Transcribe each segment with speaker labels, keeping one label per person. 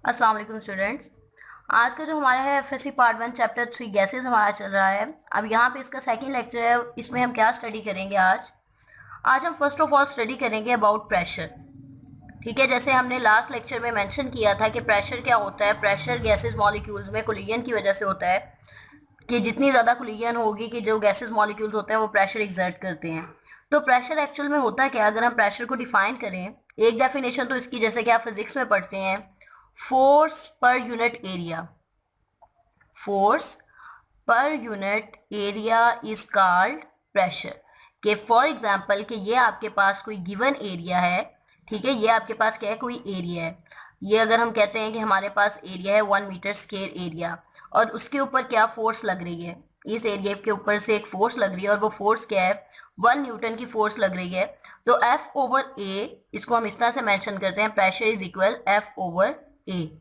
Speaker 1: अस्सलाम वालेकुम स्टूडेंट्स। आज का जो हमारा है एफएससी पार्ट 1 चैप्टर 3 गैसेस हमारा चल रहा है। अब यहाँ पे इसका सेकंड लेक्चर है। इसमें हम क्या स्टडी करेंगे आज हम फर्स्ट ऑफ ऑल स्टडी करेंगे अबाउट प्रेशर। ठीक है, जैसे हमने लास्ट लेक्चर में मेंशन किया था कि प्रेशर क्या होता है। प्रेशर गैसेस मॉलिक्यूल्स में कोलिजन की वजह से होता है कि जितनी ज़्यादा कोलिजन होगी कि जो गैसेस मॉलिक्यूल्स होते हैं वो प्रेशर एक्सर्ट करते हैं। तो प्रेशर एक्चुअल में होता क्या, अगर हम प्रेशर को डिफाइन करें, एक डेफिनेशन तो इसकी जैसे कि आप फिजिक्स में पढ़ते हैं, force per unit area. Force per unit area is called pressure. कि फॉर एग्जांपल कि ये आपके पास कोई गिवन एरिया है, ठीक है, ये आपके पास क्या है, कोई एरिया है। ये अगर हम कहते हैं कि हमारे पास एरिया है 1 मीटर स्क्वायर एरिया, और उसके ऊपर क्या फोर्स लग रही है, इस एरिया के ऊपर से एक फोर्स लग रही है, और वो फोर्स क्या है, 1 न्यूटन की फोर्स लग रही है। तो F ओवर ए, इसको हम इस तरह से मेंशन करते हैं, pressure is equal F over A.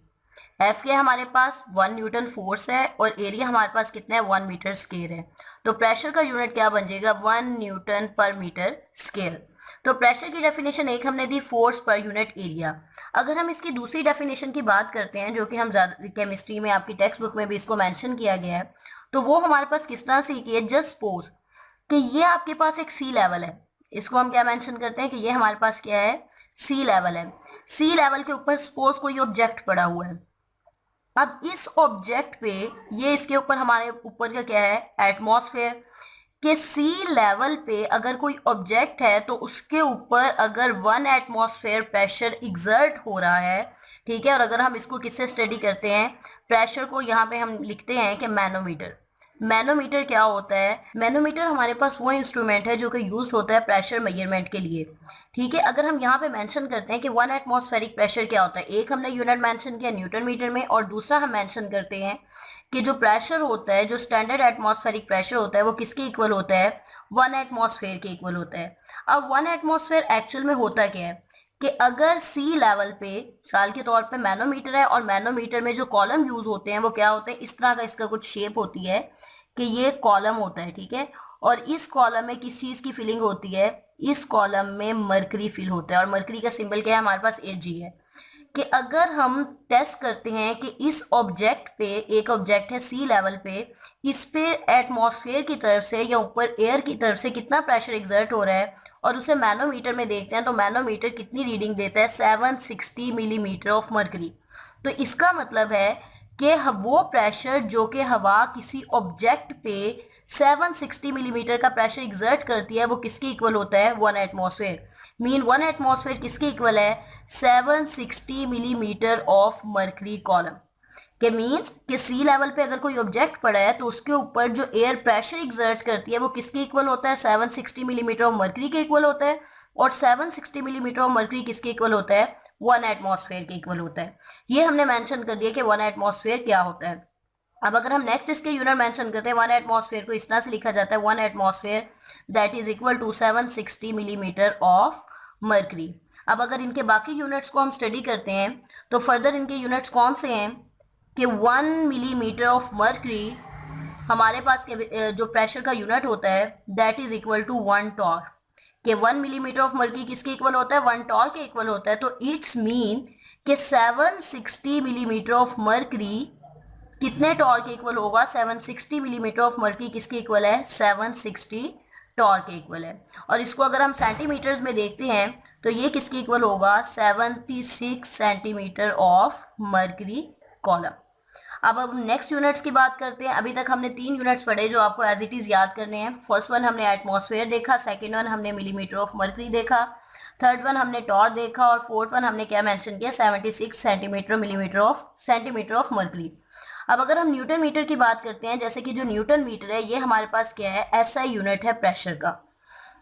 Speaker 1: F के हमारे पास 1 न्यूटन फोर्स है और एरिया हमारे पास कितना है, 1 मीटर स्क्वायर है। तो प्रेशर का यूनिट क्या बन जाएगा, 1 न्यूटन पर मीटर स्क्वायर। तो प्रेशर की डेफिनेशन एक हमने दी, फोर्स पर यूनिट एरिया। अगर हम इसकी दूसरी डेफिनेशन की बात करते हैं, जो कि हम केमिस्ट्री में आपकी टेक्स्ट बुक में भी इसको मेंशन किया गया है, तो वो हमारे पास किस तरह से की है, जस्ट सपोज कि ये आपके पास एक सी लेवल है। इसको हम क्या मेंशन करते हैं कि ये हमारे पास क्या है, सी लेवल है। सी लेवल के ऊपर सपोज कोई ऑब्जेक्ट पड़ा हुआ है। अब इस ऑब्जेक्ट पे, ये इसके ऊपर हमारे ऊपर का क्या है, एटमॉस्फेयर। के सी लेवल पे अगर कोई ऑब्जेक्ट है तो उसके ऊपर अगर 1 एटमॉस्फेयर प्रेशर एग्जर्ट हो रहा है, ठीक है। और अगर हम इसको किससे स्टडी करते हैं, प्रेशर को यहाँ पे हम लिखते हैं कि मैनोमीटर। मैनोमीटर क्या होता है, मैनोमीटर हमारे पास वो इंस्ट्रूमेंट है जो कि यूज होता है प्रेशर मेजरमेंट के लिए, ठीक है। अगर हम यहाँ पे मेंशन करते हैं कि 1 एटमॉस्फेरिक प्रेशर क्या होता है, एक हमने यूनिट मेंशन किया न्यूटन मीटर में, और दूसरा हम मेंशन करते हैं कि जो प्रेशर होता है, जो स्टैंडर्ड एटमॉस्फेरिक प्रेशर होता है, वो किसके इक्वल होता है, 1 एटमॉस्फेयर के इक्वल होता है। अब 1 एटमॉस्फेयर एक्चुअल में होता क्या है कि अगर सी लेवल पे, साल के तौर पे मैनोमीटर है, और मैनोमीटर में जो कॉलम यूज होते हैं वो क्या होते हैं, इस तरह का इसका कुछ शेप होती है कि ये कॉलम होता है, ठीक है। और इस कॉलम में किस चीज की फिलिंग होती है, इस कॉलम में मरकरी फिल होता है, और मरकरी का सिंबल क्या है, हमारे पास Ag है। कि अगर हम टेस्ट करते हैं कि इस ऑब्जेक्ट पे, एक ऑब्जेक्ट है सी लेवल पे, इस पे एटमॉस्फेयर की तरफ से या ऊपर एयर की तरफ से कितना प्रेशर एग्जर्ट हो रहा है, और उसे मैनोमीटर में देखते हैं, तो मैनोमीटर कितनी रीडिंग देता है, 760 मिलीमीटर ऑफ मर्करी। तो इसका मतलब है कि वो प्रेशर जो कि हवा किसी ऑब्जेक्ट पे 760 मिलीमीटर का प्रेशर एग्जर्ट करती है, वो किसके इक्वल होता है, 1 एटमॉस्फेयर। मीन 1 एटमॉस्फेयर किसके इक्वल है, 760 मिलीमीटर ऑफ मर्करी कॉलम। के मीन्स कि सी लेवल पे अगर कोई ऑब्जेक्ट पड़ा है तो उसके ऊपर जो एयर प्रेशर एग्जर्ट करती है वो किसके इक्वल होता है, 760 मिलीमीटर ऑफ मर्करी के इक्वल होता है। और 760 मिलीमीटर ऑफ मर्करी किसके इक्वल होता है, 1 एटमॉस्फेयर के इक्वल होता है। ये हमने मेंशन कर दिया कि 1 एटमॉस्फेयर क्या होता है। अब अगर हम नेक्स्ट इसके यूनिट मेंशन करते हैं, 1 एटमॉस्फेयर को इस तरह से लिखा जाता है, 1 atmosphere that is equal to 760 millimetre of mercury. अब अगर इनके बाकी यूनिट्स को हम स्टडी करते हैं तो फर्दर इनके यूनिट्स कौन से हैं कि 1 मिलीमीटर ऑफ मर्करी हमारे पास जो प्रेशर का यूनिट होता है that is equal to 1 torr. कि 1 मिलीमीटर ऑफ मर्करी किसके इक्वल होता है, 1 टॉर के इक्वल होता है। तो इट्स मीन कि 760 मिलीमीटर ऑफ मर्करी कितने टॉर के इक्वल होगा, 760 मिलीमीटर ऑफ मर्करी किसके इक्वल है, 760 टॉर के इक्वल है। और इसको अगर हम सेंटीमीटर्स में देखते हैं तो ये किसके इक्वल होगा, 76 सेंटीमीटर ऑफ मर्करी कॉलम। अब नेक्स्ट यूनिट्स की बात करते हैं। अभी तक हमने 3 यूनिट्स पढ़े जो आपको एज इट इज याद करने हैं। फर्स्ट वन हमने एटमॉस्फेयर देखा, सेकंड वन हमने मिलीमीटर ऑफ मर्करी देखा, थर्ड वन हमने टॉर देखा, और फोर्थ वन हमने क्या मेंशन किया, 76 सेंटीमीटर ऑफ मर्करी। अब अगर हम न्यूटन मीटर की बात करते हैं, जैसे कि जो न्यूटन मीटर है ये हमारे पास क्या है, एसआई यूनिट है प्रेशर का।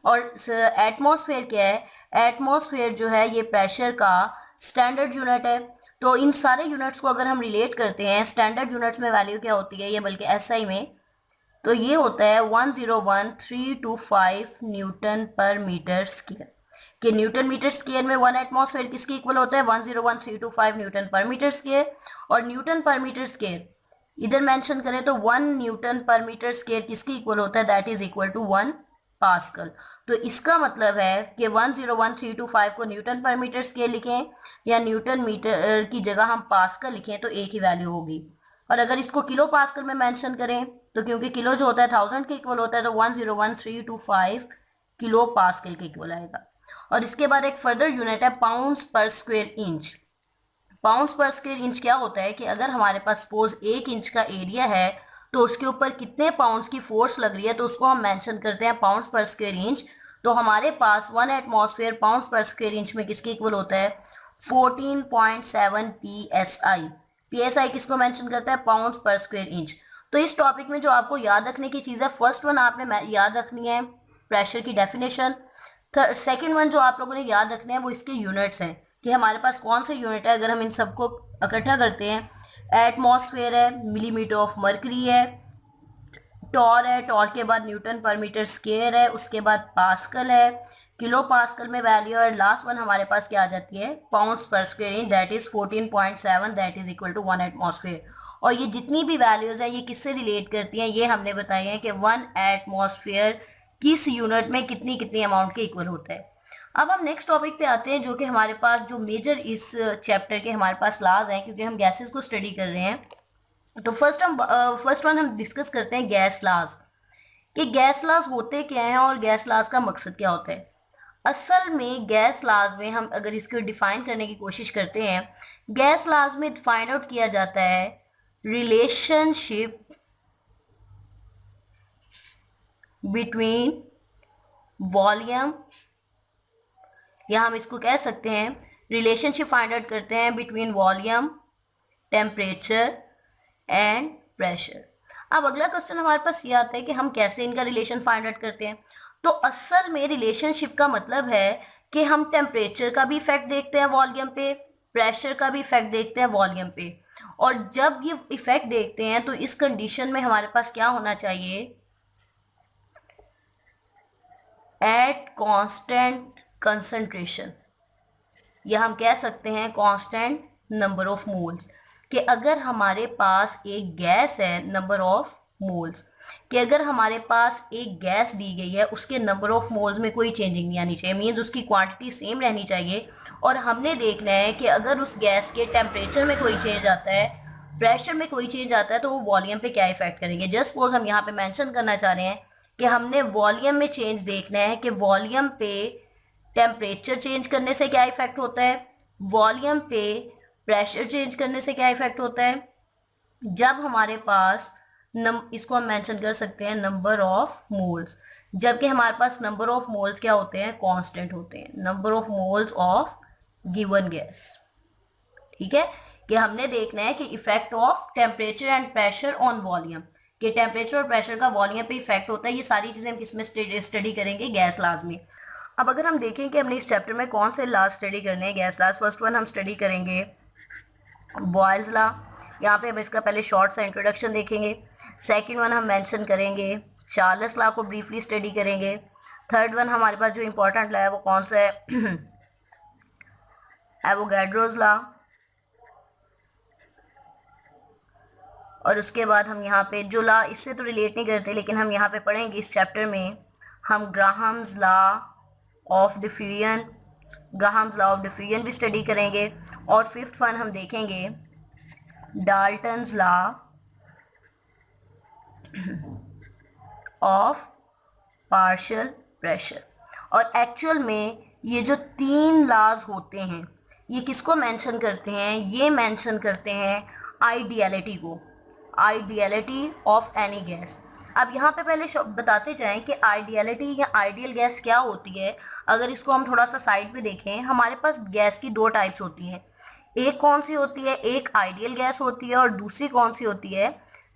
Speaker 1: और एटमॉस्फेयर क्या है, एटमॉस्फेयर जो है ये प्रेशर का स्टैंडर्ड यूनिट है। तो इन सारे यूनिट्स को अगर हम रिलेट करते हैं, स्टैंडर्ड यूनिट्स में वैल्यू क्या होती है, ये बल्कि एसआई में तो ये होता है 101325 न्यूटन पर मीटर स्क्वायर। कि न्यूटन मीटर स्क्वायर में 1 एटमॉस्फेयर किसके इक्वल होता है, 101325 न्यूटन पर मीटर स्क्वायर। और न्यूटन पर मीटर स्क्वायर इधर मेंशन करें तो 1 न्यूटन पर मीटर स्क्वायर किसके इक्वल होता है, that is equal to 1 pascal. तो इसका मतलब है कि 101.325 को न्यूटन पर मीटर स्केल लिखें या न्यूटन मीटर की जगह हम पास्कल लिखें तो एक ही वैल्यू होगी। और अगर इसको किलो पास्कल में मेंशन करें तो क्योंकि किलो जो होता है 1000 के इक्वल होता है तो 101.325 किलो पास्कल के इक्वल आएगा। और इसके बाद एक फर्दर यूनिट है पाउंड्स पर स्क्वायर इंच। पाउंड्स पर स्क्वायर इंच क्या होता है कि अगर हमारे पास सपोज 1 इंच का एरिया है तो उसके ऊपर कितने पाउंड्स की फोर्स लग रही है तो उसको हम मेंशन करते हैं पाउंड्स पर स्क्वायर इंच। तो हमारे पास 1 एटमॉस्फेयर पाउंड्स पर स्क्वायर इंच में किसके इक्वल होता है 14.7 psi। psi किसको मेंशन करता है पाउंड्स पर स्क्वायर इंच। तो इस टॉपिक में जो आपको याद रखने की चीज़ है, फर्स्ट वन आपने याद रखनी है प्रेशर की डेफिनेशन। सेकेंड वन जो आप लोगों ने याद रखने हैं वो इसके यूनिट्स हैं कि हमारे पास कौन से यूनिट है। अगर हम इन सबको इकट्ठा करते हैं, एटमॉस्फेयर है, मिलीमीटर ऑफ मर्करी है, टॉर है, टॉर के बाद न्यूटन पर मीटर स्क्वायर है, उसके बाद पास्कल है, किलो पास्कल में वैल्यू, और लास्ट वन हमारे पास क्या आ जाती है पाउंड्स पर square inch, that is 14.7, that is equal to 1 atmosphere. और ये जितनी भी वैल्यूज हैं ये किससे रिलेट करती हैं, ये हमने बताई है कि 1 एटमॉस्फेयर किस यूनिट में कितनी कितनी अमाउंट के इक्वल होता है। अब हम नेक्स्ट टॉपिक पे आते हैं जो कि हमारे पास जो मेजर इस चैप्टर के हमारे पास लाज हैं, क्योंकि हम गैसेस को स्टडी कर रहे हैं। तो फर्स्ट वन हम डिस्कस करते हैं गैस लाज कि गैस लाज होते क्या हैं और गैस लाज का मकसद क्या होता है। असल में गैस लाज में हम अगर इसको डिफाइन करने की कोशिश करते हैं, गैस लाज में फाइंड आउट किया जाता है रिलेशनशिप बिटवीन वॉल्यूम, या हम इसको कह सकते हैं रिलेशनशिप फाइंड आउट करते हैं between volume, temperature and pressure. अब अगला क्वेश्चन हमारे पास ये आता है कि हम कैसे इनका रिलेशन फाइंड आउट करते हैं। तो असल में रिलेशनशिप का मतलब है कि हम टेम्परेचर का भी इफेक्ट देखते हैं वॉल्यूम पे, प्रेशर का भी इफेक्ट देखते हैं वॉल्यूम पे। और जब ये इफेक्ट देखते हैं तो इस कंडीशन में हमारे पास क्या होना चाहिए, एट कांस्टेंट कंसंट्रेशन, या हम कह सकते हैं कांस्टेंट नंबर ऑफ मोल्स, कि अगर हमारे पास एक गैस है नंबर ऑफ मोल्स, कि अगर हमारे पास एक गैस दी गई है उसके नंबर ऑफ मोल्स में कोई चेंजिंग नहीं आनी चाहिए, मीन्स उसकी क्वांटिटी सेम रहनी चाहिए। और हमने देखना है कि अगर उस गैस के टेम्परेचर में कोई चेंज आता है, प्रेशर में कोई चेंज आता है तो वो वॉल्यूम पे क्या इफेक्ट करेंगे। जस्ट सपोज हम यहाँ पे मेंशन करना चाह रहे हैं कि हमने वॉल्यूम में चेंज देखना है कि वॉल्यूम पे टेम्परेचर चेंज करने से क्या इफेक्ट होता है, वॉल्यूम पे प्रेशर चेंज करने से क्या इफेक्ट होता है। जब हमारे पास इसको हम मेंशन कर सकते हैं नंबर ऑफ मोल्स, जबकि हमारे पास नंबर ऑफ मोल्स क्या होते हैं कांस्टेंट होते हैं, number of moles of given gas. ठीक है, कि हमने देखना है कि effect of temperature and pressure on volume, कि टेम्परेचर और प्रेशर का वॉल्यूम पे इफेक्ट होता है। ये सारी चीजें हम किसमें स्टडी करेंगे, गैस लाज में। अब अगर हम देखें कि हमने इस चैप्टर में कौन से लॉज स्टडी करने हैं गैस लॉज, फर्स्ट वन हम स्टडी करेंगे बॉयल्स लॉ। यहाँ पे हम इसका पहले शॉर्ट सा इंट्रोडक्शन देखेंगे। सेकंड वन हम मेंशन करेंगे चार्ल्स लॉ को ब्रीफली स्टडी करेंगे। थर्ड वन हमारे पास जो इंपॉर्टेंट लॉ है वो कौन सा है एवोगैड्रोस लॉ। और उसके बाद हम यहाँ पे जो लॉ इससे तो रिलेट नहीं करते लेकिन हम यहाँ पे पढ़ेंगे इस चैप्टर में, हम Graham's law of diffusion, Graham's law of diffusion भी स्टडी करेंगे। और फिफ्थ वन हम देखेंगे Dalton's law of partial pressure. और एक्चुअल में ये जो तीन लॉज होते हैं ये किसको मेंशन करते हैं, ये मेंशन करते हैं आइडियलिटी को, आइडियलिटी ऑफ एनी गैस। अब यहाँ पे पहले बताते जाएं कि आइडियलिटी या आइडियल गैस क्या होती है। अगर इसको हम थोड़ा सा साइड पे देखें, हमारे पास गैस की दो टाइप्स होती हैं। एक कौन सी होती है, एक आइडियल गैस होती है और दूसरी कौन सी होती है,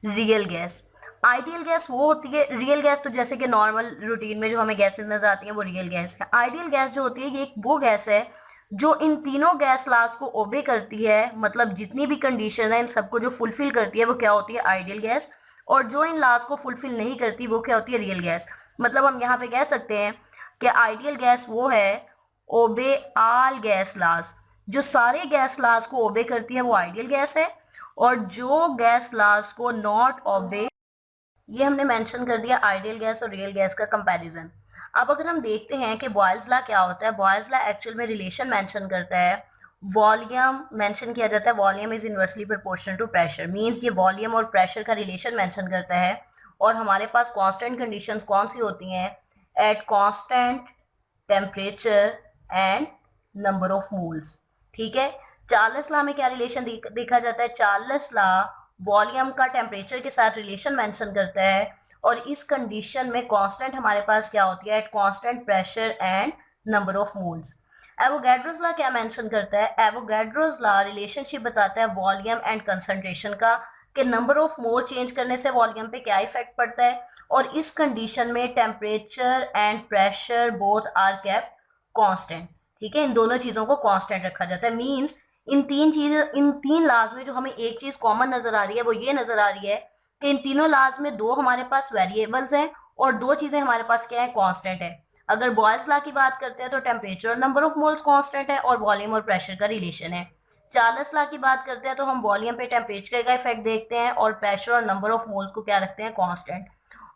Speaker 1: रियल गैस। आइडियल गैस वो होती है, रियल गैस तो जैसे कि नॉर्मल रूटीन में जो हमें गैसेस नजर आती हैं वो रियल गैस है। आइडियल गैस जो होती है ये एक वो गैस है जो इन तीनों गैस लॉज को ओबे करती है, मतलब जितनी भी कंडीशन है इन सबको जो फुलफिल करती है वो क्या होती है आइडियल गैस, और जो इन लॉज को फुलफिल नहीं करती वो क्या होती है रियल गैस। मतलब हम यहाँ पे कह सकते हैं कि आइडियल गैस वो है ओबे ऑल गैस लॉज, जो सारे गैस लॉज को ओबे करती है वो आइडियल गैस है, और जो गैस लॉज को नॉट ओबे, ये हमने मेंशन कर दिया आइडियल गैस और रियल गैस का कंपैरिजन। अब अगर हम देखते हैं कि बॉयल्स लॉ क्या होता है, बॉयल्स लॉ एक्चुअल में रिलेशन मेंशन करता है, वॉल्यूम मेंशन किया जाता है, volume is inversely proportional to pressure, means ये वॉल्यूम और प्रेशर का रिलेशन मेंशन करता है। और हमारे पास कांस्टेंट कंडीशंस कौन सी होती हैं, at constant temperature and number of moles. ठीक है, चार्ल्स लॉ में क्या रिलेशन देखा जाता है, चार्ल्स लॉ वॉल्यूम का टेम्परेचर के साथ रिलेशन मेंशन करता है, और इस कंडीशन में कांस्टेंट हमारे पास क्या होती है, at constant pressure and number of moles. Avogadro's law क्या मेंशन करता है, एवोगैड्रोस लॉ रिलेशनशिप बताता है वॉल्यूम एंड कंसंट्रेशन का, कि नंबर ऑफ मोल चेंज करने से वॉल्यूम पे क्या इफेक्ट पड़ता है, और इस कंडीशन में temperature and pressure both are kept constant. ठीक है, इन दोनों चीजों को कांस्टेंट रखा जाता है। मींस इन तीन लॉज में जो हमें एक चीज कॉमन नजर आ रही है वो ये नजर आ रही है कि इन तीनों लॉज में दो हमारे पास वेरिएबल्स हैं और दो चीजें हमारे पास क्या है, कांस्टेंट है। अगर बॉयल्स लॉ की बात करते हैं तो टेम्परेचर और नंबर ऑफ मोल्स कांस्टेंट है और वॉल्यूम और प्रेशर का रिलेशन है। चार्ल्स लॉ की बात करते हैं तो हम वॉल्यूम पे टेम्परेचर का इफेक्ट देखते हैं और प्रेशर और नंबर ऑफ मोल्स को क्या रखते हैं, कांस्टेंट।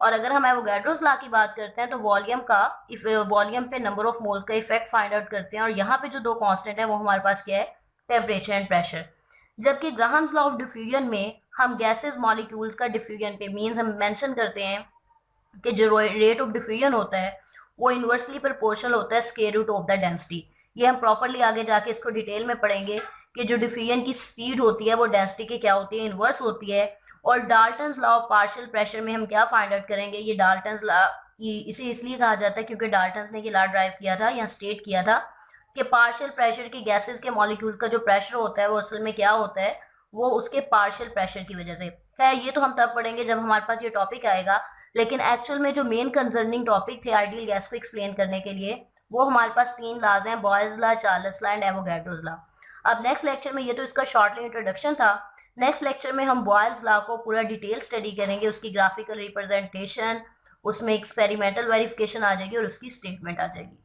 Speaker 1: और अगर हम एवोगैड्रोस लॉ की बात करते हैं तो वॉल्यूम पे नंबर ऑफ मोल्स का इफेक्ट फाइंड आउट करते हैं, और यहाँ पे जो दो कांस्टेंट है वो हमारे पास क्या है, टेम्परेचर एंड प्रेशर। जबकि ग्राहम्स लॉ ऑफ डिफ्यूजन में हम गैसेस मॉलिक्यूल्स का डिफ्यूजन पे मींस हम मेंशन करते हैं कि जो रेट ऑफ डिफ्यूजन होता है वो इनवर्सली प्रोपोर्शनल होता है square root of the density. ये हम प्रॉपरली आगे जाके इसको डिटेल में पढ़ेंगे कि जो डिफ्यूजन की स्पीड होती है वो डेंसिटी की क्या होती है, इनवर्स होती है। और Dalton's law of partial pressure में हम क्या फाइंड आउट करेंगे, ये डाल्टन्स लॉ, इसे इसलिए कहा जाता है क्योंकि डाल्टन्स ने ये लॉ ड्राइव किया था या स्टेट किया था कि पार्शियल प्रेशर की गैसेस के मॉलिक्यूल्स का जो प्रेशर होता है वो असल में क्या होता है, वो उसके पार्शियल प्रेशर की वजह से। खैर ये तो हम तब पढ़ेंगे जब हमारे पास ये टॉपिक आएगा, लेकिन एक्चुअल में जो मेन कंसर्निंग टॉपिक थे आइडियल गैस को एक्सप्लेन करने के लिए, वो हमारे पास तीन लॉज हैं, Boyle's law, Charles law and Avogadro's law. अब नेक्स्ट लेक्चर में, ये तो इसका शॉर्टली इंट्रोडक्शन था, नेक्स्ट लेक्चर में हम बॉयल्स लॉ को पूरा डिटेल स्टडी करेंगे, उसकी ग्राफिकल रिप्रेजेंटेशन, उसमें एक्सपेरिमेंटल वेरिफिकेशन आ जाएगी और उसकी स्टेटमेंट आ जाएगी।